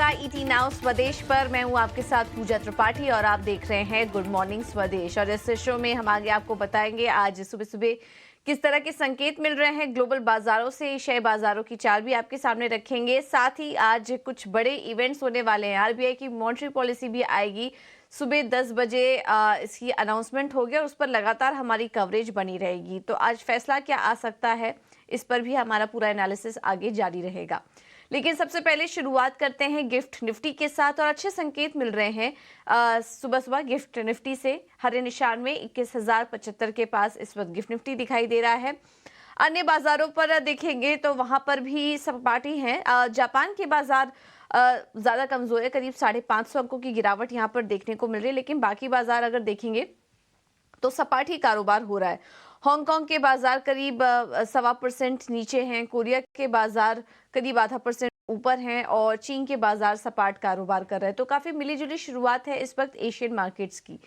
आपका ET now स्वदेश पर। मैं हूं आपके साथ पूजा त्रिपाठी और आप देख रहे हैं गुड मॉर्निंग स्वदेश। और इस शो में हम आगे आपको बताएंगे आज सुबह सुबह किस तरह के संकेत मिल रहे हैं ग्लोबल बाजारों से। एशियाई बाजारों की चाल भी आपके सामने रखेंगे। साथ ही आज कुछ बड़े इवेंट्स होने वाले हैं। आरबीआई की मॉनेटरी पॉलिसी भी आएगी सुबह 10 बजे, इसकी अनाउंसमेंट होगी और उस पर लगातार हमारी कवरेज बनी रहेगी। तो आज फैसला क्या आ सकता है, इस पर भी हमारा पूरा एनालिसिस आगे जारी रहेगा। लेकिन सबसे पहले शुरुआत करते हैं गिफ्ट निफ्टी के साथ और अच्छे संकेत मिल रहे हैं सुबह सुबह गिफ्ट निफ्टी से। हरे निशान में 21,075 के पास इस वक्त गिफ्ट निफ्टी दिखाई दे रहा है। अन्य बाजारों पर देखेंगे तो वहां पर भी सपाटी है। जापान के बाजार ज्यादा कमजोर है, करीब 550 अंकों की गिरावट यहां पर देखने को मिल रही है। लेकिन बाकी बाजार अगर देखेंगे तो सपाटी कारोबार हो रहा है। हांगकांग के बाजार करीब 1.25% नीचे हैं, कोरिया के बाजार करीब 0.5% ऊपर हैं और चीन के बाजार सपाट कारोबार कर रहे हैं। तो काफी मिलीजुली शुरुआत है इस वक्त एशियन मार्केट्स की।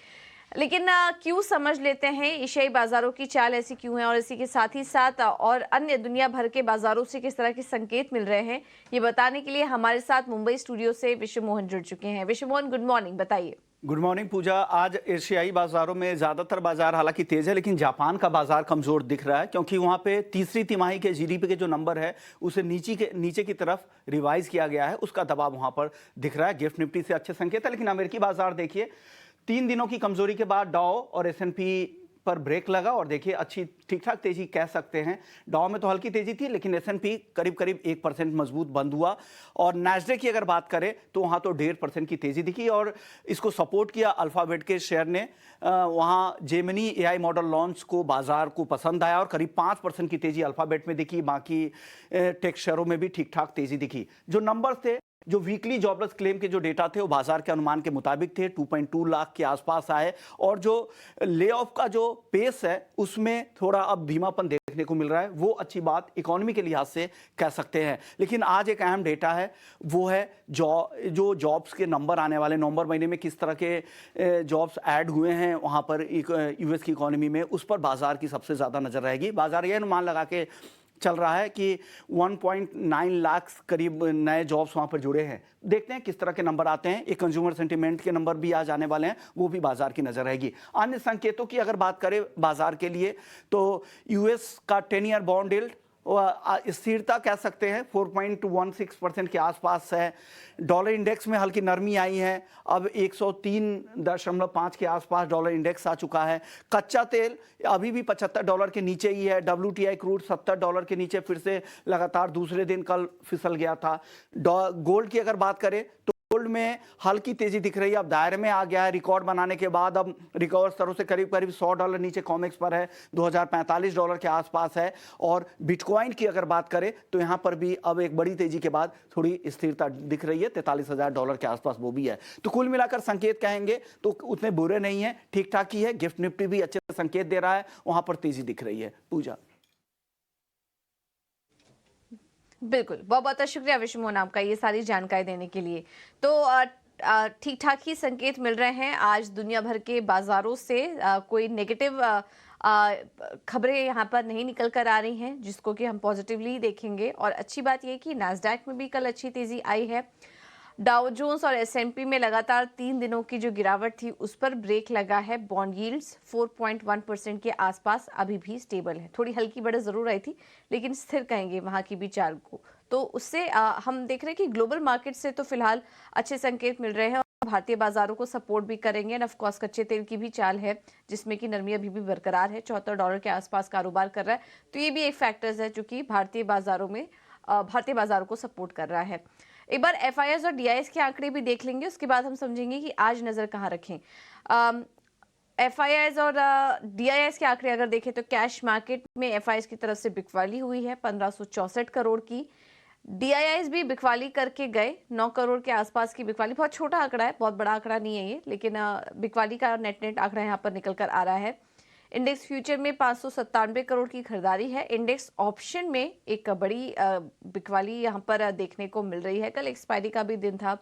लेकिन क्यों समझ लेते हैं एशियाई बाजारों की चाल ऐसी क्यों है और इसी के साथ ही साथ और अन्य दुनिया भर के बाजारों से किस तरह के संकेत मिल रहे हैं, ये बताने के लिए हमारे साथ मुंबई स्टूडियो से विश्व मोहन जुड़ चुके हैं। विश्व मोहन, गुड मॉर्निंग, बताइए। गुड मॉर्निंग पूजा। आज एशियाई बाजारों में ज्यादातर बाजार हालांकि तेज है, लेकिन जापान का बाजार कमजोर दिख रहा है क्योंकि वहां पे तीसरी तिमाही के जीडीपी के जो नंबर है उसे नीचे की तरफ रिवाइज किया गया है, उसका दबाव वहां पर दिख रहा है। गिफ्ट निफ्टी से अच्छे संकेत है, लेकिन अमेरिकी बाजार देखिए 3 दिनों की कमजोरी के बाद डाउ और एसएनपी पर ब्रेक लगा और देखिए अच्छी ठीक ठाक तेजी कह सकते हैं। डाउ में तो हल्की तेजी थी, लेकिन एसएनपी करीब 1% मजबूत बंद हुआ। और नैस्डैक की अगर बात करें तो वहां तो 1.5% की तेजी दिखी और इसको सपोर्ट किया अल्फाबेट के शेयर ने। वहां जेमिनी एआई मॉडल लॉन्च को बाजार को पसंद आया और करीब 5% की तेजी अल्फाबेट में दिखी। बाकी टेक शेयरों में भी ठीक ठाक तेजी दिखी। जो नंबर थे, जो वीकली जॉबलेस क्लेम के जो डेटा थे वो बाजार के अनुमान के मुताबिक थे, 2.2 लाख के आसपास आए। और जो ले ऑफ का जो पेस है उसमें थोड़ा अब धीमापन देखने को मिल रहा है, वो अच्छी बात इकोनॉमी के लिहाज से कह सकते हैं। लेकिन आज एक अहम डेटा है, वो है जो जॉब्स के नंबर आने वाले नवंबर महीने में किस तरह के जॉब्स ऐड हुए हैं वहां पर यूएस की इकोनॉमी में, उस पर बाजार की सबसे ज्यादा नजर रहेगी। बाजार यह अनुमान लगा के चल रहा है कि 1.9 लाख करीब नए जॉब्स वहां पर जुड़े हैं। देखते हैं किस तरह के नंबर आते हैं। एक कंज्यूमर सेंटिमेंट के नंबर भी आज आने वाले हैं, वो भी बाजार की नजर रहेगी। अन्य संकेतों की अगर बात करें बाजार के लिए तो यूएस का 10 ईयर बॉन्ड यील्ड स्थिरता कह सकते हैं, 4.16% के आसपास है। डॉलर इंडेक्स में हल्की नरमी आई है, अब 103.5 के आसपास डॉलर इंडेक्स आ चुका है। कच्चा तेल अभी भी $75 के नीचे ही है। WTI क्रूड $70 के नीचे फिर से लगातार दूसरे दिन कल फिसल गया था। गोल्ड की अगर बात करें तो गोल्ड में हल्की तेजी दिख रही है, अब दायरे में आ गया है रिकॉर्ड बनाने के बाद। अब रिकॉर्ड स्तरों से करीब $100 नीचे कॉमेक्स पर है, $2045 के आसपास है। और बिटकॉइन की अगर बात करें तो यहां पर भी अब एक बड़ी तेजी के बाद थोड़ी स्थिरता दिख रही है, $43,000 के आसपास वो भी है। तो कुल मिलाकर संकेत कहेंगे तो उतने बुरे नहीं है, ठीक ठाक ही है। गिफ्ट निफ्टी भी अच्छे संकेत दे रहा है, वहां पर तेजी दिख रही है। पूजा, बिल्कुल, बहुत बहुत शुक्रिया विश्व मोहन आपका ये सारी जानकारी देने के लिए। तो ठीक ठाक ही संकेत मिल रहे हैं आज दुनिया भर के बाजारों से। कोई नेगेटिव खबरें यहाँ पर नहीं निकल कर आ रही हैं, जिसको कि हम पॉजिटिवली देखेंगे। और अच्छी बात यह कि नैस्डैक में भी कल अच्छी तेजी आई है। डाउ जोन्स और एसएनपी में लगातार 3 दिनों की जो गिरावट थी उस पर ब्रेक लगा है। बॉन्ड यील्ड्स 4.1% के आसपास अभी भी स्टेबल है। थोड़ी हल्की बढ़त जरूर आई थी, लेकिन स्थिर कहेंगे वहां की भी चाल को। तो उससे हम देख रहे हैं कि ग्लोबल मार्केट से तो फिलहाल अच्छे संकेत मिल रहे हैं और भारतीय बाजारों को सपोर्ट भी करेंगे। एंड ऑफ कोर्स कच्चे तेल की भी चाल है जिसमें कि नरमी अभी भी बरकरार है, $74 के आसपास कारोबार कर रहा है। तो ये भी एक फैक्टर्स है जो कि भारतीय बाजारों को सपोर्ट कर रहा है। एक बार एफआईआईज और डीआईएस के आंकड़े भी देख लेंगे, उसके बाद हम समझेंगे कि आज नजर कहां रखें। एफआईआईज और डीआईएस के आंकड़े अगर देखें तो कैश मार्केट में एफआईआईज की तरफ से बिकवाली हुई है 1564 करोड़ की। डीआईआईज भी बिकवाली करके गए 9 करोड़ के आसपास की बिकवाली। बहुत छोटा आंकड़ा है, बहुत बड़ा आंकड़ा नहीं है ये, लेकिन बिकवाली का नेट आंकड़ा यहाँ पर निकल कर आ रहा है। इंडेक्स फ्यूचर में 597 करोड़ की खरीदारी है। इंडेक्स ऑप्शन में एक बड़ी बिकवाली यहाँ पर देखने को मिल रही है। कल एक्सपायरी का भी दिन था,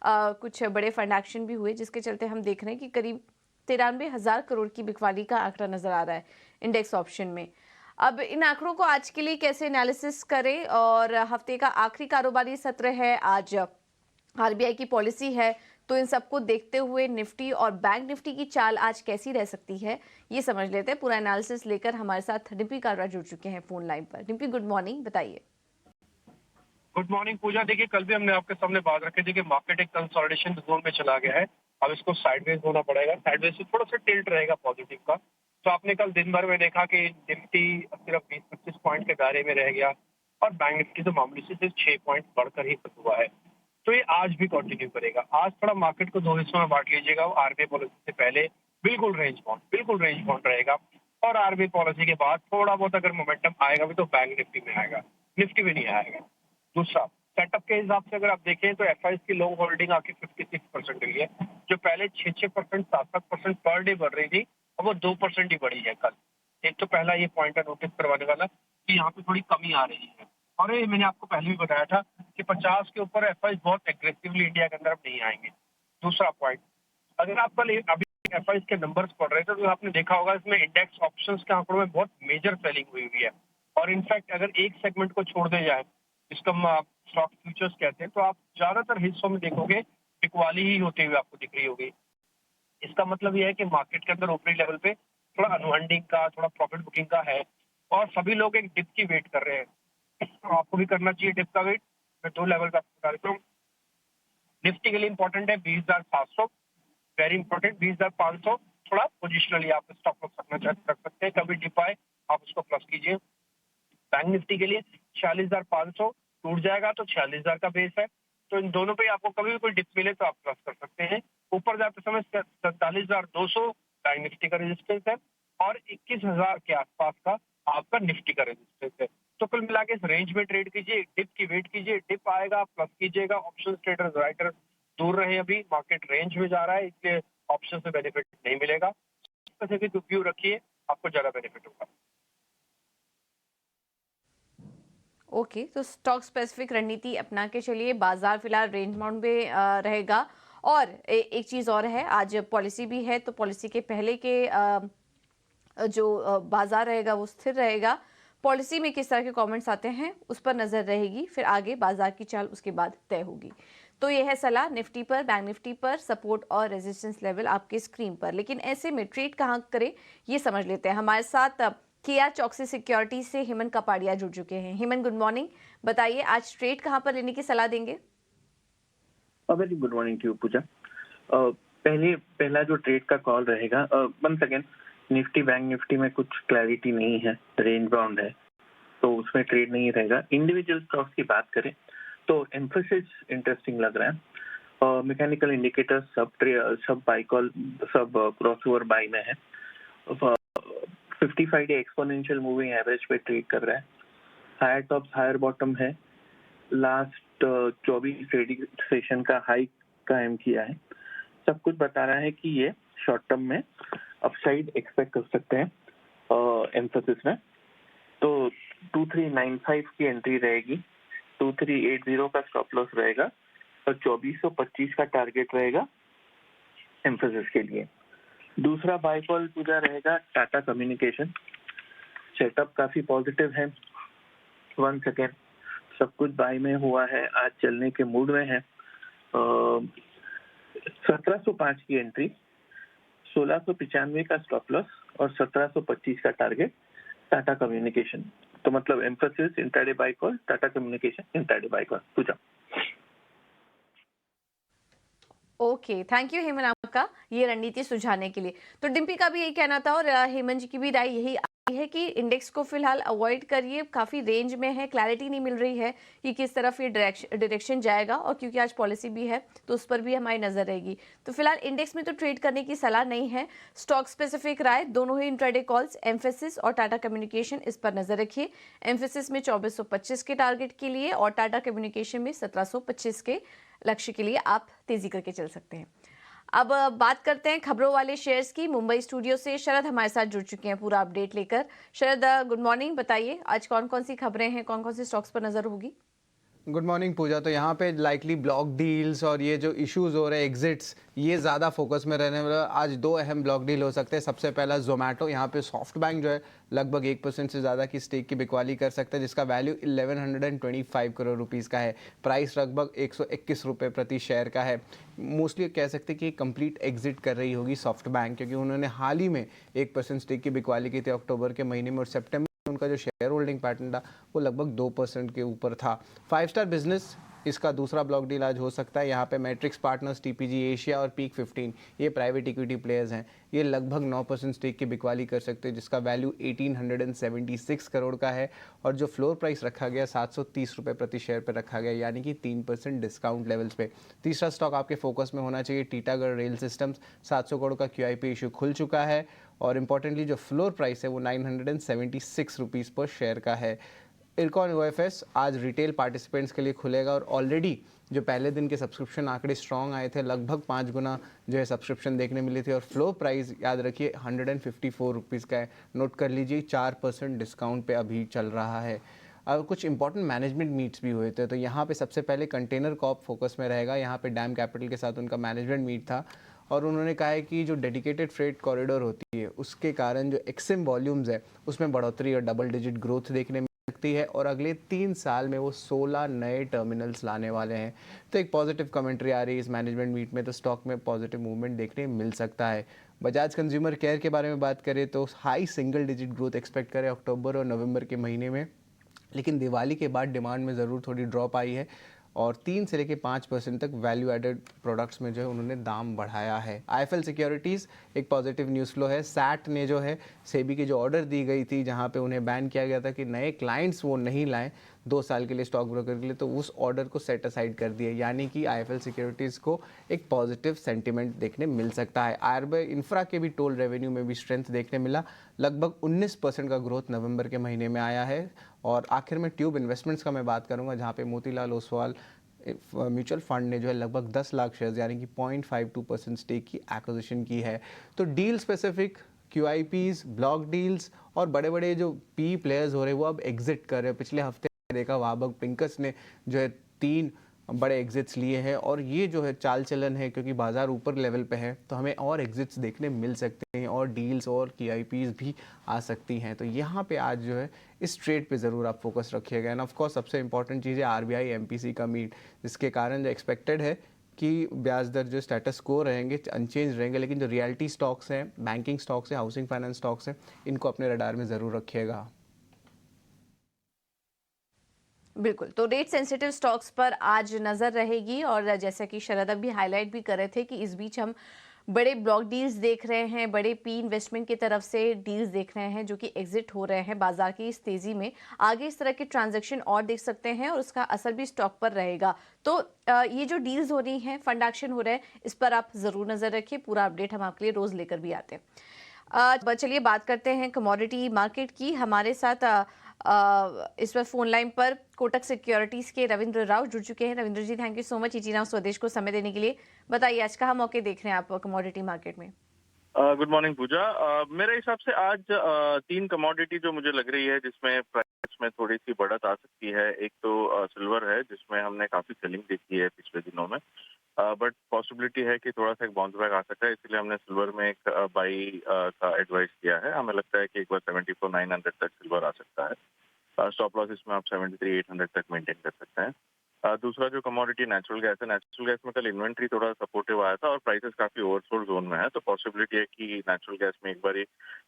कुछ बड़े फंड एक्शन भी हुए, जिसके चलते हम देख रहे हैं कि करीब 93,000 करोड़ की बिकवाली का आंकड़ा नजर आ रहा है इंडेक्स ऑप्शन में। अब इन आंकड़ों को आज के लिए कैसे एनालिसिस करें, और हफ्ते का आखिरी कारोबारी सत्र है आज आरबीआई की पॉलिसी है, तो इन सबको देखते हुए निफ्टी और बैंक निफ्टी की चाल आज कैसी रह सकती है, ये समझ लेते हैं। पूरा एनालिसिस लेकर हमारे साथ डिम्पी कालरा जुड़ चुके हैं फोन लाइन पर। डिम्पी, गुड मॉर्निंग, बताइए। गुड मॉर्निंग पूजा। देखिए, कल भी हमने आपके सामने बात रखी थी कि मार्केट एक कंसोलिडेशन जोन में चला गया है। अब इसको साइडवेज होना पड़ेगा, साइडवेज से थोड़ा सा टिल्ट रहेगा पॉजिटिव का। तो आपने कल दिन भर में देखा कि निफ्टी सिर्फ 20-25 पॉइंट के दायरे में रह गया और बैंक निफ्टी तो मामूली से सिर्फ 6 पॉइंट बढ़कर ही बंद हुआ है। तो ये आज भी कंटिन्यू करेगा। आज थोड़ा मार्केट को दो हिस्सों में बांट लीजिएगा। आरबीआई पॉलिसी से पहले बिल्कुल रेंज बाउंड रहेगा, और आरबीआई पॉलिसी के बाद थोड़ा बहुत अगर मोमेंटम आएगा भी तो बैंक निफ्टी में आएगा, निफ्टी में नहीं आएगा। दूसरा, सेटअप के हिसाब से अगर आप देखें तो एफआईज की लॉन्ग होल्डिंग आके 56% हुई है, जो पहले 6% 7% पर डे बढ़ रही थी, अब वो 2% ही बढ़ी है कल। एक तो पहला ये पॉइंट है नोटिस करवाने वाला कि यहाँ पे थोड़ी कमी आ रही है। और ये मैंने आपको पहले भी बताया था कि 50 के ऊपर एफआईज बहुत एग्रेसिवली इंडिया के अंदर अब नहीं आएंगे। दूसरा पॉइंट, अगर आप कल अभी एफआईज के नंबर्स पढ़ रहे थे तो आपने देखा होगा इसमें इंडेक्स ऑप्शंस के आंकड़ों में बहुत मेजर सेलिंग हुई हुई है। और इनफैक्ट अगर एक सेगमेंट को छोड़ दे जाए, जिसको हम स्टॉक फ्यूचर्स कहते हैं, तो आप ज्यादातर हिस्सों में देखोगे बिकवाली ही होते हुए आपको दिख रही होगी। इसका मतलब यह है कि मार्केट के अंदर ऊपरी लेवल पे थोड़ा अनवाइंडिंग का, थोड़ा प्रॉफिट बुकिंग का है, और सभी लोग एक डिप की वेट कर रहे हैं। तो आपको भी करना चाहिए डिप का वेट। मैं 2 लेवल पे आपको बता देता हूँ। निफ्टी के लिए इंपॉर्टेंट है 20,700, वेरी इंपॉर्टेंट 20,500। थोड़ा पोजिशनली आप स्टॉप लॉस रखना रख सकते हैं, कभी डिप आए आप उसको प्लस कीजिए। बैंक निफ्टी के लिए 46,500 टूट जाएगा तो 46,000 का बेस है, तो इन दोनों पे आपको कभी भी कोई डिप मिले तो आप प्लस कर सकते हैं। ऊपर जाते समय 47,200 बैंक निफ्टी का रेजिस्टेंस है, और 21,000 के आसपास का आपका निफ्टी का रेजिस्टेंस है। तो कुल मिला के इस रेंज में ट्रेड कीजिए, डिप की वेट कीजिए, डिप आएगा प्लस कीजिएगा। ऑप्शन ट्रेडर्स राइटर्स दूर रहे, अभी मार्केट रेंज में जा रहा है, इसलिए ऑप्शन से बेनिफिट नहीं मिलेगा। स्पेसिफिक व्यू रखिए, आपको ज्यादा बेनिफिट होगा। ओके, तो स्टॉक स्पेसिफिक रणनीति अपना के चलिए। बाजार फिलहाल रेंज बाउंड में रहेगा। और एक चीज़ और है, आज पॉलिसी भी है, तो पॉलिसी के पहले के जो बाजार रहेगा वो स्थिर रहेगा। पॉलिसी में किस तरह के कमेंट्स आते हैं उस पर नजर रहेगी, फिर आगे बाजार की चाल उसके बाद तय होगी। तो यह है सलाह निफ्टी पर, बैंक निफ्टी पर सपोर्ट और रेजिस्टेंस लेवल आपके स्क्रीन पर। लेकिन ऐसे में ट्रेड कहाँ करें ये समझ लेते हैं। हमारे साथ केआर चौकसी सिक्योरिटी से हेमन कपाड़िया जुड़ चुके हैं। हेमन, गुड मॉर्निंग, बताइए आज ट्रेड कहाँ पर लेने की सलाह देंगे? Very good morning to you Pooja. पहला जो ट्रेड का कॉल रहेगा, once again Nifty bank Nifty में कुछ क्लैरिटी नहीं है, रेंज बाउंड है, तो उसमें ट्रेड नहीं रहेगा। इंडिविजुअल स्टॉक्स की बात करें तो एम्फोसिस इंटरेस्टिंग लग रहा है। मैकेनिकल इंडिकेटर सब बाय कॉल, सब क्रॉसओवर बाय में है। 55 डे एक्सपोनेंशियल मूविंग एवरेज पे ट्रेड कर रहा है। हायर टॉप्स हायर बॉटम है, लास्ट 24 ट्रेडिंग सेशन का हाई कायम किया है। सब कुछ बता रहा है कि ये शॉर्ट टर्म में अपसाइड एक्सपेक्ट कर सकते हैं एम्फोसिस में। तो 2395 की एंट्री रहेगी, 2380 का स्टॉप लॉस रहेगा, और 2425 का टारगेट रहेगा एम्फोसिस के लिए। दूसरा बाय कॉल पूजा रहेगा टाटा कम्युनिकेशन। सेटअप काफी पॉजिटिव है, वन सेकेंड सब कुछ बाय में हुआ है, आज चलने के मूड में है। 1705 की एंट्री, 1695 का स्टॉप लॉस और 1725 का टारगेट टाटा कम्युनिकेशन। तो मतलब Mphasis intraday buy call, Tata communication intraday buy call. Pooja. Okay, thank you Heman आपका ये रणनीति सुझाने के लिए। तो डिम्पी का भी यही कहना था, और हेमन जी की भी राय यही आई है कि इंडेक्स को फिलहाल अवॉइड करिए, काफ़ी रेंज में है, क्लैरिटी नहीं मिल रही है कि किस तरफ ये डायरेक्शन जाएगा, और क्योंकि आज पॉलिसी भी है तो उस पर भी हमारी नज़र रहेगी। तो फिलहाल इंडेक्स में तो ट्रेड करने की सलाह नहीं है। स्टॉक स्पेसिफिक राय, दोनों ही इंट्राडे कॉल्स, एम्फेसिस और टाटा कम्युनिकेशन, इस पर नजर रखिए। एम्फेसिस में 2425 के टारगेट के लिए और टाटा कम्युनिकेशन में 1725 के लक्ष्य के लिए आप तेजी करके चल सकते हैं। अब बात करते हैं खबरों वाले शेयर्स की। मुंबई स्टूडियो से शरद हमारे साथ जुड़ चुके हैं पूरा अपडेट लेकर। शरद, गुड मॉर्निंग, बताइए आज कौन कौन सी खबरें हैं, कौन कौन से स्टॉक्स पर नजर होगी? गुड मॉर्निंग पूजा। तो यहाँ पे लाइकली ब्लॉक डील्स और ये जो इश्यूज हो रहे हैं एग्जिट्स, ये ज़्यादा फोकस में रहने वाला। आज दो अहम ब्लॉक डील हो सकते हैं। सबसे पहला जोमेटो, यहाँ पे सॉफ्ट बैंक जो है लगभग 1% से ज़्यादा की स्टेक की बिकवाली कर सकता है, जिसका वैल्यू 1125 करोड़ रुपीज़ का है। प्राइस लगभग 121 रुपये प्रति शेयर का है। मोस्टली कह सकते हैं कि कंप्लीट एग्जिट कर रही होगी सॉफ्ट बैंक, क्योंकि उन्होंने हाल ही में 1% स्टेक की बिकवाली की थी अक्टूबर के महीने में, और सितंबर उनका जो शेयर होल्डिंग पैटर्न था वो लगभग 2% के ऊपर था। 5 स्टार बिजनेस इसका दूसरा ब्लॉक डील आज हो सकता है। यहाँ पे मैट्रिक्स पार्टनर्स, टीपीजी एशिया और पीक 15 ये प्राइवेट इक्विटी प्लेयर्स हैं। ये लगभग 9% स्टेक की बिकवाली कर सकते हैं, जिसका वैल्यू 1876 करोड़ का है, और जो फ्लोर प्राइस रखा गया 730 रुपये प्रति शेयर पर रखा गया, यानी कि 3% डिस्काउंट लेवल्स पे। तीसरा स्टॉक आपके फोकस में होना चाहिए टीटागढ़ रेल सिस्टम्स। 700 करोड़ का QIP इशू खुल चुका है, और इंपॉर्टेंटली जो फ्लोर प्राइस है वो 976 रुपीज़ पर शेयर का है। इरकॉन OFS आज रिटेल पार्टिसिपेंट्स के लिए खुलेगा, और ऑलरेडी जो पहले दिन के सब्सक्रिप्शन आंकड़े स्ट्रॉन्ग आए थे, लगभग 5 गुना जो है सब्सक्रिप्शन देखने मिली थी, और फ्लोर प्राइस याद रखिए 154 रुपीज़ का है। नोट कर लीजिए 4% डिस्काउंट पे अभी चल रहा है। और कुछ इंपॉर्टेंट मैनेजमेंट मीट्स भी हुए थे, तो यहाँ पे सबसे पहले कंटेनर कॉर्प फोकस में रहेगा। यहाँ पे डैम कैपिटल के साथ उनका मैनेजमेंट मीट था, और उन्होंने कहा है कि जो डेडिकेटेड फ्रेट कॉरिडोर होती है उसके कारण जो एक्सिम वॉल्यूम्स है उसमें बढ़ोतरी और डबल डिजिट ग्रोथ देखने मिल सकती है, और अगले 3 साल में वो 16 नए टर्मिनल्स लाने वाले हैं। तो एक पॉजिटिव कमेंट्री आ रही है इस मैनेजमेंट मीट में, तो स्टॉक में पॉजिटिव मूवमेंट देखने मिल सकता है। बजाज कंज्यूमर केयर के बारे में बात करें तो high single digit growth expect करें अक्टूबर और नवंबर के महीने में, लेकिन दिवाली के बाद डिमांड में ज़रूर थोड़ी ड्रॉप आई है, और 3 से लेकर 5% तक वैल्यू एडेड प्रोडक्ट्स में जो है उन्होंने दाम बढ़ाया है। IIFL सिक्योरिटीज़ एक पॉजिटिव न्यूज़ फ्लो है। सैट ने जो है सेबी की जो ऑर्डर दी गई थी जहां पे उन्हें बैन किया गया था कि नए क्लाइंट्स वो नहीं लाएं 2 साल के लिए स्टॉक ब्रोकर के लिए, तो उस ऑर्डर को सेट असाइड कर दिया, यानी कि IIFL सिक्योरिटीज़ को एक पॉजिटिव सेंटिमेंट देखने मिल सकता है। आरबीआई इंफ्रा के भी टोल रेवेन्यू में भी स्ट्रेंथ देखने मिला, लगभग 19% का ग्रोथ नवंबर के महीने में आया है। और आखिर में ट्यूब इन्वेस्टमेंट्स का मैं बात करूंगा, जहां पे मोतीलाल ओसवाल म्यूचुअल फंड ने जो है लगभग 10 लाख शेयर्स यानी कि 0.52% स्टेक की एक्विजिशन की है। तो deal specific QIPs, block deals और बड़े बड़े जो पी प्लेयर्स हो रहे हैं वो अब एग्जिट कर रहे हैं। पिछले हफ्ते देखा वाबक पिंकस ने जो है 3 बड़े एग्जिट्स लिए हैं, और ये जो है चाल चलन है, क्योंकि बाजार ऊपर लेवल पे है तो हमें और एग्जिट्स देखने मिल सकते हैं, और डील्स और QIPs भी आ सकती हैं। तो यहाँ पे आज जो है इस ट्रेड पे ज़रूर आप फोकस रखिएगा। एंड ऑफ कोर्स सबसे इंपॉर्टेंट चीज़ है RBI MPC का मीट, जिसके कारण जो एक्सपेक्टेड है कि ब्याज दर जो स्टेटस को रहेंगे, अनचेंज रहेंगे, लेकिन जो रियलिटी स्टॉक्स हैं, बैंकिंग स्टॉक्स हैं, हाउसिंग फाइनेंस स्टॉक्स हैं, इनको अपने रडार में ज़रूर रखिएगा। बिल्कुल, तो रेट सेंसिटिव स्टॉक्स पर आज नजर रहेगी, और जैसा कि शरद अभी हाईलाइट भी कर रहे थे कि इस बीच हम बड़े ब्लॉक डील्स देख रहे हैं, बड़े पी इन्वेस्टमेंट की तरफ से डील्स देख रहे हैं जो कि एग्जिट हो रहे हैं बाजार की इस तेजी में। आगे इस तरह के ट्रांजैक्शन और देख सकते हैं, और उसका असर भी स्टॉक पर रहेगा। तो ये जो डील्स हो रही हैं, फंड एक्शन हो रहे हैं, इस पर आप जरूर नजर रखिए। पूरा अपडेट हम आपके लिए रोज लेकर भी आते हैं। चलिए बात करते हैं कमोडिटी मार्केट की। हमारे साथ इस वक्त फोन लाइन पर कोटक सिक्योरिटीज के रविंद्र राव जुड़ चुके हैं। Ravindra ji, thank you so much easy now Swadesh को समय देने के लिए। बताइए आज कहाँ मौके देख रहे हैं आप कमोडिटी मार्केट में? गुड मॉर्निंग पूजा। मेरे हिसाब से आज 3 कमोडिटी जो मुझे लग रही है जिसमें प्राइस में थोड़ी सी बढ़त आ सकती है। एक तो सिल्वर है, जिसमें हमने काफी सेलिंग देखी है पिछले दिनों में, बट पॉसिबिलिटी है कि थोड़ा सा एक बाउंस बैक आ सकता है, इसलिए हमने सिल्वर में एक बाई का एडवाइस किया है। हमें लगता है कि एक बार 74,900 तक सिल्वर आ सकता है। स्टॉप लॉस इसमें आप 73,800 तक मेंटेन कर सकते हैं। दूसरा जो कमोडिटी नेचुरल गैस है, नेचुरल गैस में कल इन्वेंट्री थोड़ा सपोर्टिव आया था और प्राइसेस काफी ओवरसोल्ड जोन में है, तो पॉसिबिलिटी है कि नेचुरल गैस में एक बार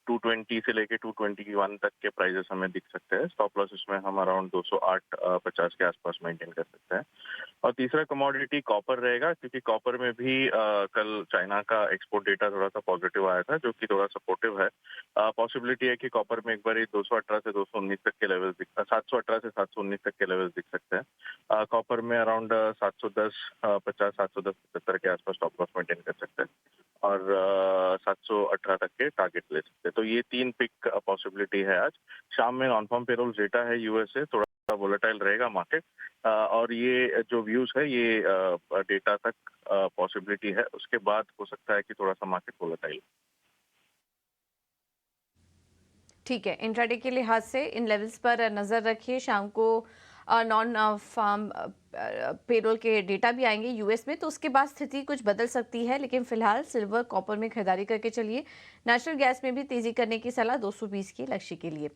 220 से लेके 221 तक के प्राइसेस हमें दिख सकते हैं। स्टॉप लॉस इसमें हम अराउंड 208.50 के आसपास मेंटेन कर सकते हैं। और तीसरा कमोडिटी कॉपर रहेगा, क्योंकि कॉपर में भी कल चाइना का एक्सपोर्ट डेटा थोड़ा सा पॉजिटिव आया था, जो कि थोड़ा सपोर्टिव है। पॉसिबिलिटी है कि कॉपर में एक बार 218 से 219 तक के लेवल 718 से 719 तक के लेवल दिख सकते हैं। कॉपर में अराउंड 710.50 710.75 के आसपास स्टॉप लॉस मेंटेन कर सकते हैं, और 718 तक के टारगेट ले सकते हैं। तो ये 3 पिक पॉसिबिलिटी है आज। शाम में नॉन फार्म पेरोल डेटा है यूएस से, थोड़ा वोलेटाइल रहेगा मार्केट, और ये जो व्यूज है ये डेटा तक पॉसिबिलिटी है, उसके बाद हो सकता है कि थोड़ा सा मार्केट वोलेटाइल। ठीक है, इंट्राडे के लिहाज से इन लेवल्स पर नजर रखिए। शाम को नॉन फार्म पेरोल के डेटा भी आएंगे यूएस में, तो उसके बाद स्थिति कुछ बदल सकती है। लेकिन फिलहाल सिल्वर कॉपर में खरीदारी करके चलिए। नेचुरल गैस में भी तेजी करने की सलाह 220 के लक्ष्य के लिए।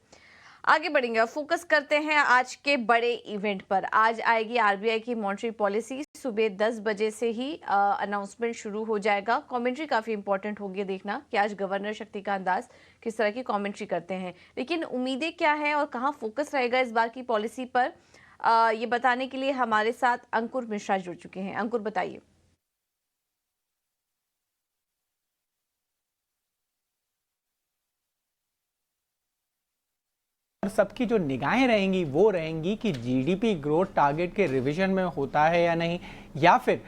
आगे बढ़ेंगे और फोकस करते हैं आज के बड़े इवेंट पर। आज आएगी आरबीआई की मॉनेटरी पॉलिसी। सुबह 10 बजे से ही अनाउंसमेंट शुरू हो जाएगा। कमेंट्री काफी इंपॉर्टेंट होगी देखना कि आज गवर्नर शक्तिकांत दास किस तरह की कमेंट्री करते हैं। लेकिन उम्मीदें क्या हैं और कहां फोकस रहेगा इस बार की पॉलिसी पर, ये बताने के लिए हमारे साथ अंकुर मिश्रा जुड़ चुके हैं। अंकुर, बताइए। सबकी जो निगाहें रहेंगी वो रहेंगी कि जीडीपी ग्रोथ टारगेट के रिवीजन में होता है या नहीं, या फिर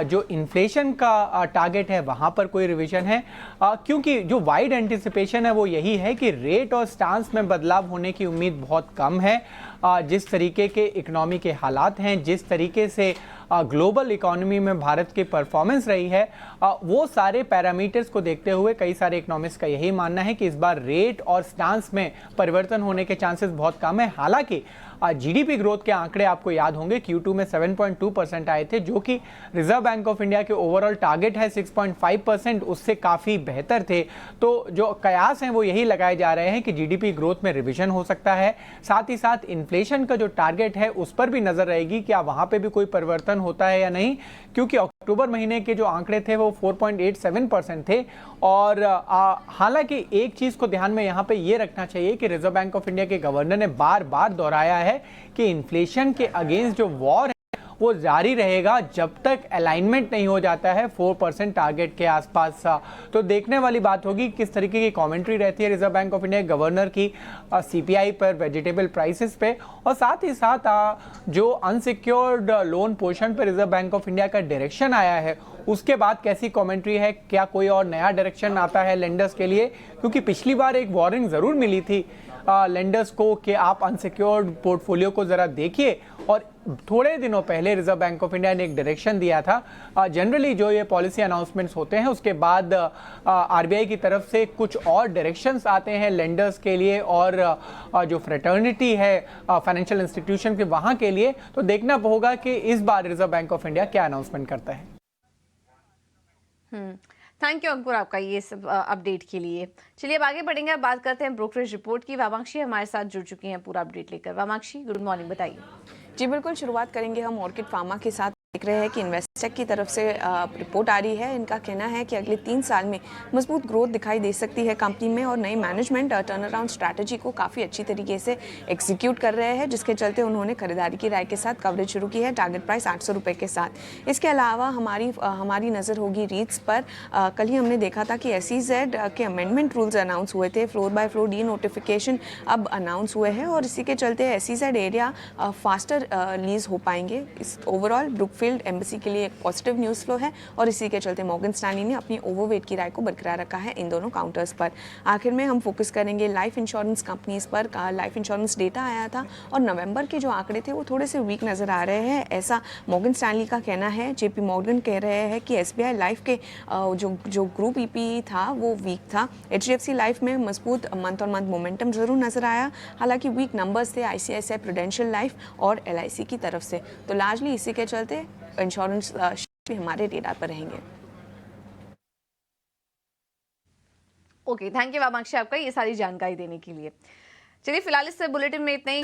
जो इन्फ्लेशन का टारगेट है वहाँ पर कोई रिवीजन है। क्योंकि जो वाइड एंटिसिपेशन है वो यही है कि रेट और स्टांस में बदलाव होने की उम्मीद बहुत कम है। जिस तरीके के इकोनॉमी के हालात हैं, जिस तरीके से ग्लोबल इकोनॉमी में भारत की परफॉर्मेंस रही है, वो सारे पैरामीटर्स को देखते हुए कई सारे इकोनॉमिस्ट का यही मानना है कि इस बार रेट और स्टांस में परिवर्तन होने के चांसेस बहुत कम है। हालांकि जीडीपी ग्रोथ के आंकड़े आपको याद होंगे, Q2 में 7.2% आए थे, जो कि रिजर्व बैंक ऑफ इंडिया के ओवरऑल टारगेट है 6.5%, उससे काफ़ी बेहतर थे। तो जो कयास हैं वो यही लगाए जा रहे हैं कि जीडीपी ग्रोथ में रिवीजन हो सकता है। साथ ही साथ इन्फ्लेशन का जो टारगेट है उस पर भी नजर रहेगी, क्या वहाँ पे भी कोई परिवर्तन होता है या नहीं, क्योंकि अक्टूबर महीने के जो आंकड़े थे वो 4.87% थे। और हालांकि एक चीज़ को ध्यान में यहाँ पे ये रखना चाहिए कि रिजर्व बैंक ऑफ इंडिया के गवर्नर ने बार बार दोहराया है कि इन्फ्लेशन के अगेंस्ट जो वॉर है वो जारी रहेगा जब तक अलाइनमेंट नहीं हो जाता है 4% टारगेट के आसपास। तो देखने वाली बात होगी किस तरीके की कमेंट्री रहती है reserve bank of India governor की सीपीआई पर, वेजिटेबल प्राइसेस पे, और साथ ही साथ जो अनसिक्योर्ड लोन पोर्शन पर रिजर्व बैंक ऑफ इंडिया का डायरेक्शन आया है उसके बाद कैसी कमेंट्री है, क्या कोई और नया डायरेक्शन आता है लेंडर्स के लिए। क्योंकि पिछली बार एक वार्निंग ज़रूर मिली थी लेंडर्स को कि आप अनसिक्योर्ड पोर्टफोलियो को ज़रा देखिए, और थोड़े दिनों पहले रिजर्व बैंक ऑफ इंडिया ने एक डायरेक्शन दिया था। जनरली जो ये पॉलिसी अनाउंसमेंट्स होते हैं उसके बाद आरबीआई की तरफ से कुछ और डायरेक्शंस आते हैं लेंडर्स के लिए और जो फ्रेटर्निटी है फाइनेंशियल इंस्टीट्यूशन के वहाँ के लिए। तो देखना होगा कि इस बार रिजर्व बैंक ऑफ इंडिया क्या अनाउंसमेंट करता है। थैंक यू अंकुर आपका ये सब अपडेट के लिए। चलिए अब आगे बढ़ेंगे, अब बात करते हैं ब्रोकरेज रिपोर्ट की। वामाक्षी हमारे साथ जुड़ चुकी हैं पूरा अपडेट लेकर। वामाक्षी, गुड मॉर्निंग, बताइए। जी बिल्कुल, शुरुआत करेंगे हम ऑर्किड फार्मा के साथ। देख रहे हैं कि इन्वेस्टेक की तरफ से रिपोर्ट आ रही है। इनका कहना है कि अगले 3 साल में मजबूत ग्रोथ दिखाई दे सकती है कंपनी में, और नई मैनेजमेंट टर्न अराउंड स्ट्रैटेजी को काफ़ी अच्छी तरीके से एग्जीक्यूट कर रहे हैं, जिसके चलते उन्होंने खरीदारी की राय के साथ कवरेज शुरू की है टारगेट प्राइस 800 रुपये के साथ। इसके अलावा हमारी नज़र होगी रीट्स पर। कल ही हमने देखा था कि SEZ के अमेंडमेंट रूल्स अनाउंस हुए थे, floor by floor D notification अब अनाउंस हुए हैं, और इसी के चलते SEZ एरिया फास्टर लीज हो पाएंगे। इस ओवरऑल ब्रुकफील्ड एम्बेसी के लिए एक पॉजिटिव न्यूज़ फ्लो है, और इसी के चलते मॉर्गन स्टैनली ने अपनी ओवरवेट की राय को बरकरार रखा है इन दोनों काउंटर्स पर। आखिर में हम फोकस करेंगे लाइफ इंश्योरेंस कंपनीज पर। लाइफ इंश्योरेंस डेटा आया था और नवंबर के जो आंकड़े थे वो थोड़े से वीक नज़र आ रहे हैं, ऐसा मॉर्गन स्टैनली का कहना है। JP मॉर्गन कह रहे हैं कि SBI लाइफ के जो ग्रुप EPE था वो वीक था। HDFC लाइफ में मजबूत मंथ ऑन मंथ मोमेंटम जरूर नजर आया, हालांकि वीक नंबर्स थे ICICI प्रूडेंशियल लाइफ और LIC की तरफ से। तो लार्जली इसी के चलते इंश्योरेंस भी हमारे रेडार पर रहेंगे। ओके, थैंक यू वामाक्षी आपका ये सारी जानकारी देने के लिए। चलिए फिलहाल इस बुलेटिन में इतना ही।